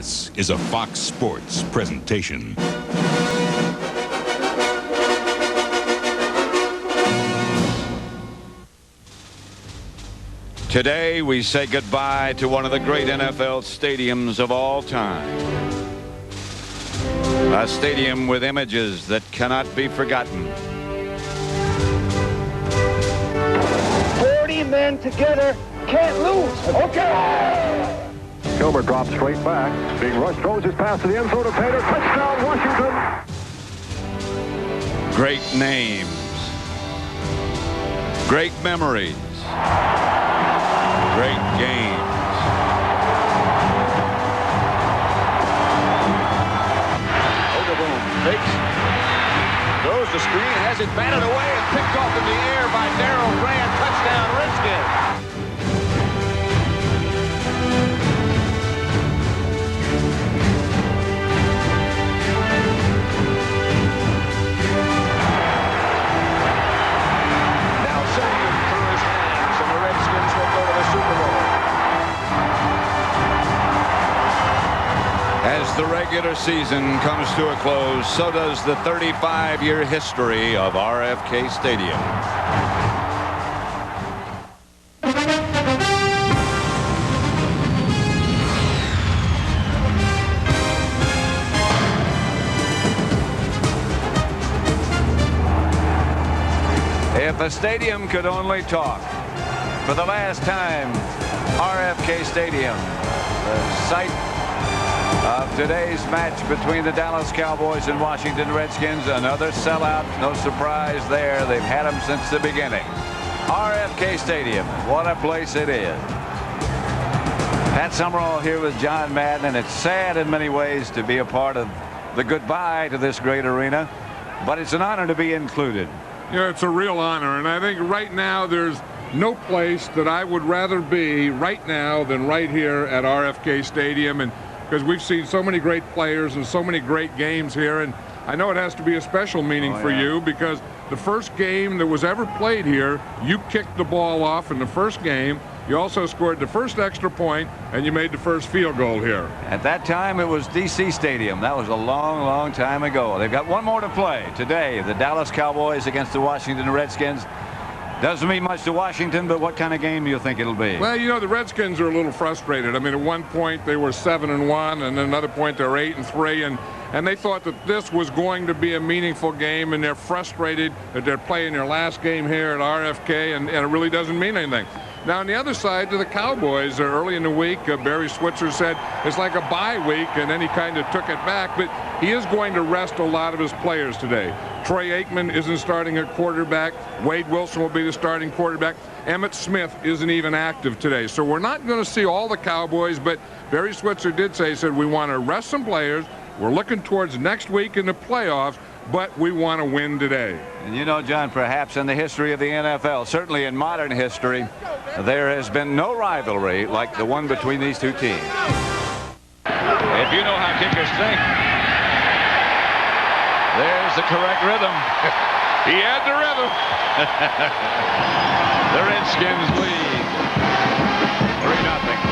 This is a Fox Sports presentation. Today, we say goodbye to one of the great NFL stadiums of all time. A stadium with images that cannot be forgotten. 40 men together can't lose. Okay. Gilbert drops straight back. Being rushed, throws his pass to the end zone to Taylor. Touchdown, Washington. Great names. Great memories. Great games. Ogaboom fakes. Throws the screen, has it batted away and picked off in the air by Darrell Grant. Touchdown, Redskins. As the regular season comes to a close, so does the 35-year history of RFK Stadium. If a stadium could only talk, for the last time, RFK Stadium, the site of today's match between the Dallas Cowboys and Washington Redskins. Another sellout, no surprise there. They've had them since the beginning. RFK Stadium, what a place it is. Pat Summerall here with John Madden, and it's sad in many ways to be a part of the goodbye to this great arena, but it's an honor to be included. Yeah, it's a real honor, and I think right now there's no place that I would rather be right now than right here at RFK Stadium, and because we've seen so many great players and so many great games here, and I know it has to be a special meaning for you because the first game that was ever played here, you kicked the ball off in the first game. You also scored the first extra point, and you made the first field goal here. At that time, it was D.C. Stadium. That was a long, long time ago. They've got one more to play today. The Dallas Cowboys against the Washington Redskins. Doesn't mean much to Washington, but what kind of game do you think it'll be? Well, you know, the Redskins are a little frustrated. I mean, at one point they were 7-1, and at another point they were 8-3, and they thought that this was going to be a meaningful game, and they're frustrated that they're playing their last game here at RFK, and it really doesn't mean anything. Now, on the other side, to the Cowboys, early in the week, Barry Switzer said it's like a bye week, and then he kind of took it back. But he is going to rest a lot of his players today. Troy Aikman isn't starting at quarterback. Wade Wilson will be the starting quarterback. Emmitt Smith isn't even active today. So we're not going to see all the Cowboys, but Barry Switzer did say, he said, we want to rest some players. We're looking towards next week in the playoffs, but we want to win today. And you know, John, perhaps in the history of the NFL, certainly in modern history, there has been no rivalry like the one between these two teams. If you know how kickers think, there's the correct rhythm. He had the rhythm. The Redskins lead 3-0.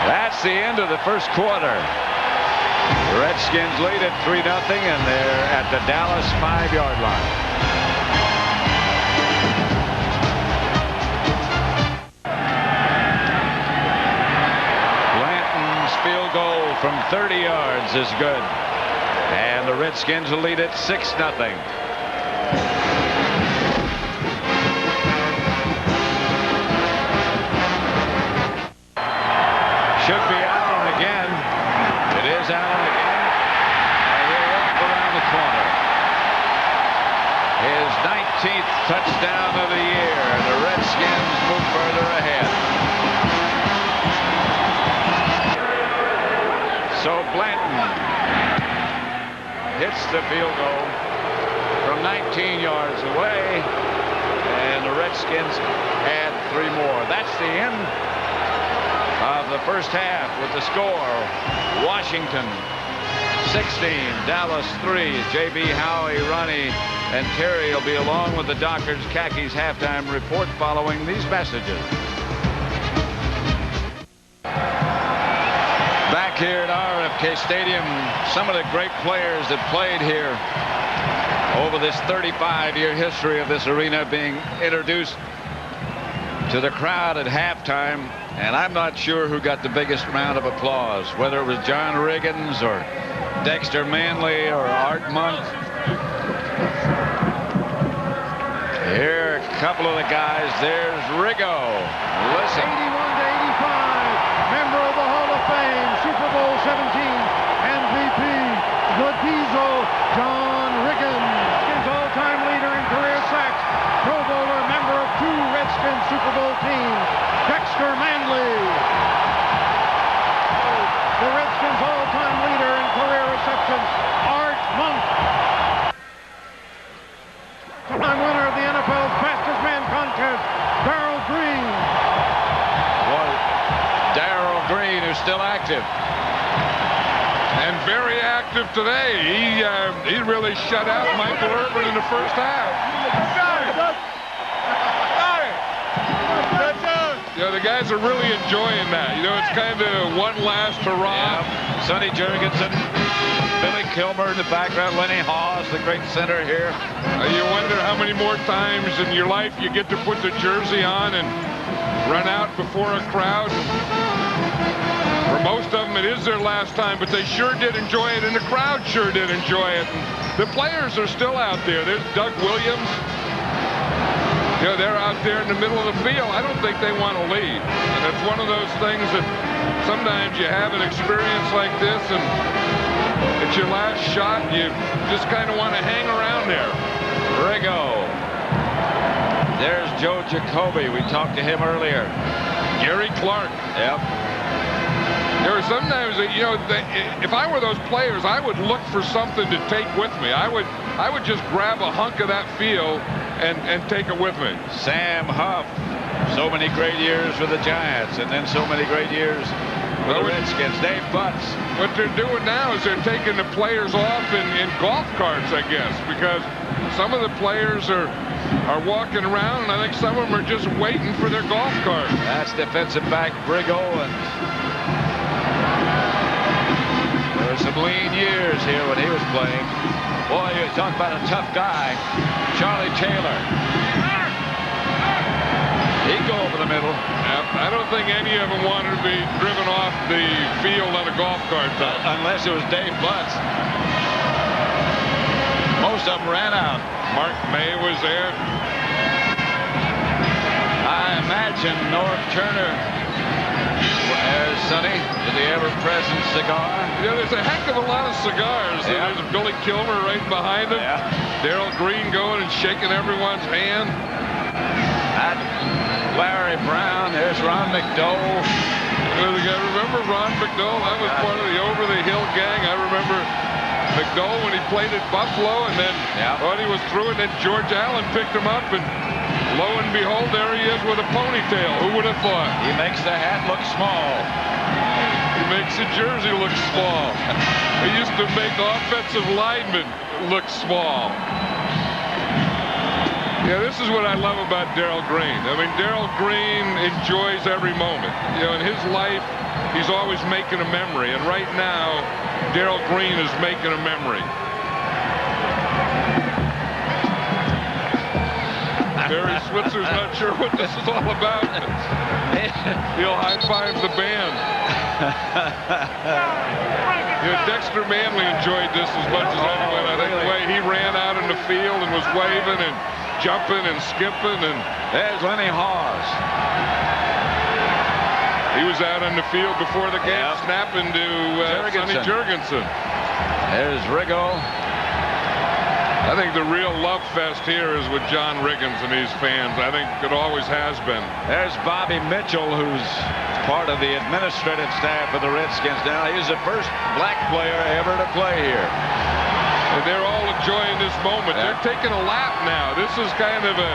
That's the end of the first quarter. The Redskins lead at 3-0, and they're at the Dallas 5-yard line. Blanton's field goal from 30 yards is good, and the Redskins lead at 6-0. Should be Allen again. It is Allen again. And he'll walk around the corner. His 19th touchdown of the year. And the Redskins move further ahead. So Blanton hits the field goal from 19 yards away. And the Redskins add 3 more. That's the end of the first half with the score. Washington 16, Dallas 3. J.B. Howie, Ronnie, and Terry will be along with the Dockers Khakis halftime report following these messages. Back here at RFK Stadium, some of the great players that played here over this 35-year history of this arena being introduced to the crowd at halftime, and I'm not sure who got the biggest round of applause, whether it was John Riggins or Dexter Manley or Art Monk. Here are a couple of the guys. There's Riggo. Listen. 81-85, member of the Hall of Fame, Super Bowl 17 MVP, the Diesel, John Riggins. His all-time leader in career sacks, Pro Bowler, member of 2 Redskins Super Bowl teams, Dexter Manley. The Redskins all-time leader in career receptions, Art Monk. Time winner of the NFL's fastest man contest, Darryl Green. Darryl Green, who's still active. And very active today. He really shut out Michael Irvin in the first half. The guys are really enjoying that. It's kind of one last hurrah. Yeah. Sonny Jurgensen, Billy Kilmer in the background, Lenny Hawes, the great center here. You wonder how many more times in your life you get to put the jersey on and run out before a crowd. For most of them, it is their last time, but they sure did enjoy it, and the crowd sure did enjoy it. And the players are still out there. There's Doug Williams. They're out there in the middle of the field. I don't think they want to leave. And it's one of those things that sometimes you have an experience like this, and it's your last shot. You just kind of want to hang around there. Riggo. There's Joe Jacoby. We talked to him earlier. Gary Clark. Yep. There were sometimes, if I were those players, I would look for something to take with me. I would just grab a hunk of that field and take it with me. Sam Huff. So many great years for the Giants, and then so many great years for the Redskins. Dave Butts. What they're doing now is they're taking the players off in golf carts, I guess, because some of the players are walking around, and I think some of them are just waiting for their golf cart. That's defensive back Riggo, and there were some lean years here when he was playing. Boy, you talk about a tough guy. Charlie Taylor. He'd go over the middle. I don't think any of them wanted to be driven off the field on a golf cart, though. Unless it was Dave Butts. Most of them ran out. Mark May was there. I imagine Norv Turner as Sonny, the ever-present cigar. There's a heck of a lot of cigars. Yeah. There's Billy Kilmer right behind him. Yeah. Darryl Green going and shaking everyone's hand. Larry Brown. There's Ron McDowell. Remember Ron McDowell? That was part of the over-the-hill gang. I remember McDowell when he played at Buffalo, and then thought he was through, and then George Allen picked him up, and lo and behold, there he is with a ponytail. Who would have thought? He makes the hat look small. He makes the jersey look small. He used to make offensive linemen look small. Yeah, this is what I love about Darryl Green. I mean, Darryl Green enjoys every moment. In his life, he's always making a memory. And right now, Darryl Green is making a memory. Barry Switzer's not sure what this is all about. He'll high-five the band. Dexter Manley enjoyed this as much as anyone. I think the way he ran out in the field and was waving and jumping and skipping. And there's Lenny Hawes. He was out on the field before the game, snapping to Sonny Jurgensen. There's Riggo. I think the real love fest here is with John Riggins and his fans. I think it always has been. There's Bobby Mitchell, who's part of the administrative staff of the Redskins now. He's the first black player ever to play here. And they're all enjoying this moment. They're taking a lap now. This is kind of a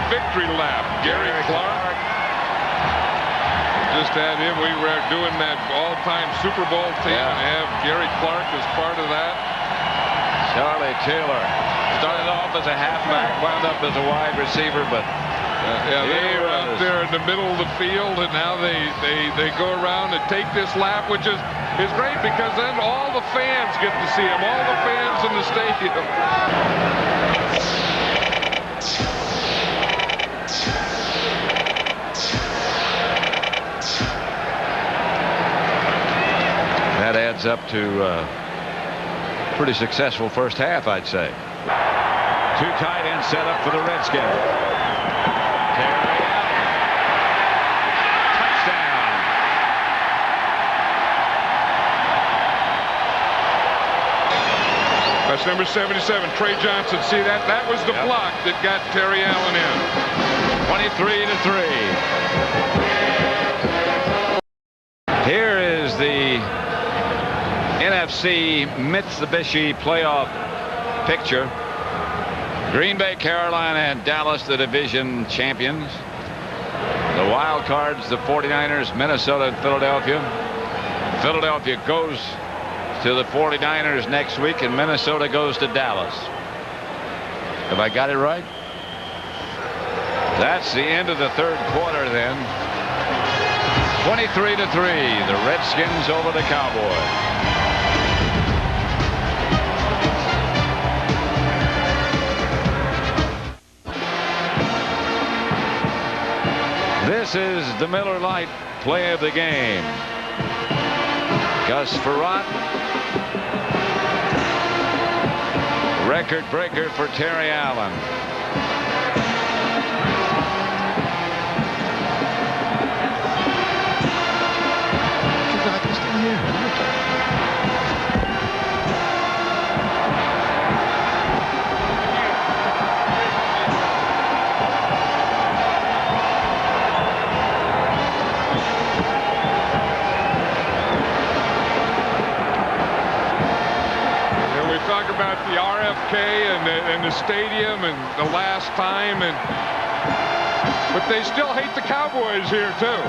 victory lap. Gary Clark. Just had him. We were doing that all-time Super Bowl team and have Gary Clark as part of that. Charlie Taylor started off as a halfback, wound up as a wide receiver, but they were out there in the middle of the field, and now they go around and take this lap, which is great because then all the fans get to see him, all the fans in the stadium. That adds up to a pretty successful first half, I'd say. Two tight ends set up for the Redskins. Touchdown. That's number 77, Trey Johnson. See that? That was the block that got Terry Allen in. 23-3. Here is the NFC Mitsubishi playoff picture. Green Bay, Carolina, and Dallas, the division champions. The wild cards, the 49ers, Minnesota, and Philadelphia. Philadelphia goes to the 49ers next week, and Minnesota goes to Dallas. Have I got it right? That's the end of the third quarter then. 23-3, the Redskins over the Cowboys. This is the Miller Lite play of the game. Gus Frerotte, record breaker for Terry Allen. About the RFK and the stadium and the last time, but they still hate the Cowboys here too.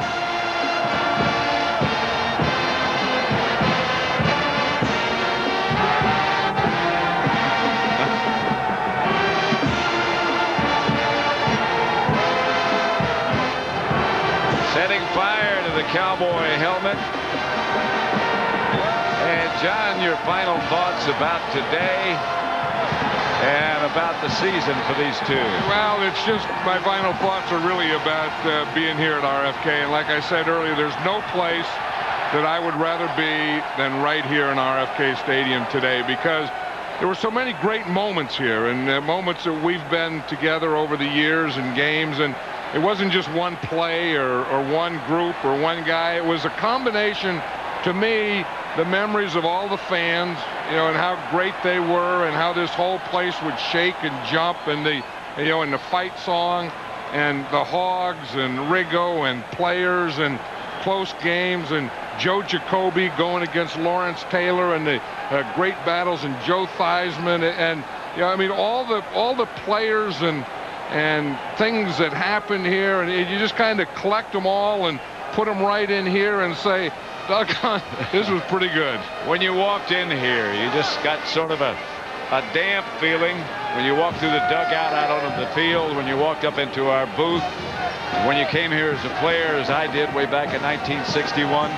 Setting fire to the Cowboy helmet. And John, your final thoughts about today and about the season for these two? Well, it's just my final thoughts are really about being here at RFK. And like I said earlier, there's no place that I would rather be than right here in RFK Stadium today, because there were so many great moments here, and moments that we've been together over the years and games. And it wasn't just one play or one group or one guy. It was a combination, to me, the memories of all the fans, you know, and how great they were, and how this whole place would shake and jump, and the, you know, and the fight song, and the Hogs and Riggo and players and close games, and Joe Jacoby going against Lawrence Taylor, and the great battles, and Joe Theismann, and you know, I mean, all the players and things that happened here, and you just kind of collect them all and put them right in here and say, doggone, this was pretty good. When you walked in here, you just got sort of a damp feeling when you walked through the dugout out onto the field, when you walked up into our booth, when you came here as a player, as I did way back in 1961.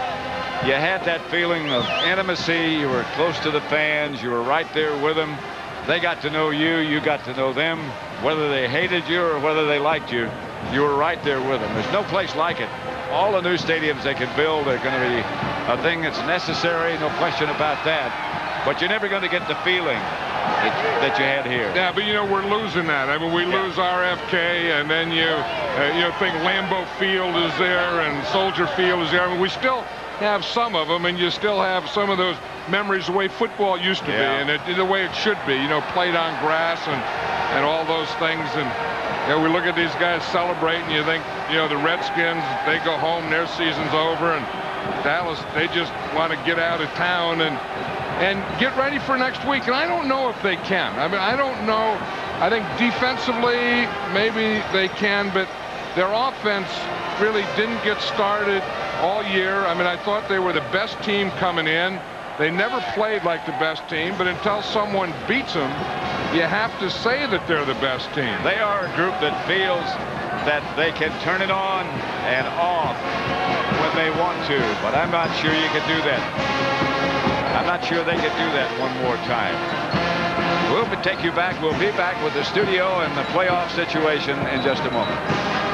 You had that feeling of intimacy. You were close to the fans. You were right there with them. They got to know you. You got to know them. Whether they hated you or whether they liked you, you were right there with them. There's no place like it. All the new stadiums they can build are going to be a thing that's necessary, no question about that. But you're never going to get the feeling that you had here. Yeah, but you know, we're losing that. I mean, we lose RFK, and then you think Lambeau Field is there and Soldier Field is there. I mean, we still have some of them, and you still have some of those memories the way football used to be, and the way it should be. You know, played on grass and all those things. And you know, we look at these guys celebrating. You think, you know, the Redskins, they go home, their season's over, and Dallas, they just want to get out of town and get ready for next week. And I don't know if they can. I mean, I don't know. I think defensively, maybe they can, but their offense really didn't get started all year. I mean, I thought they were the best team coming in. They never played like the best team, but until someone beats them, you have to say that they're the best team. They are a group that feels that they can turn it on and off when they want to, but I'm not sure you can do that. I'm not sure they can do that one more time. We'll take you back. We'll be back with the studio and the playoff situation in just a moment.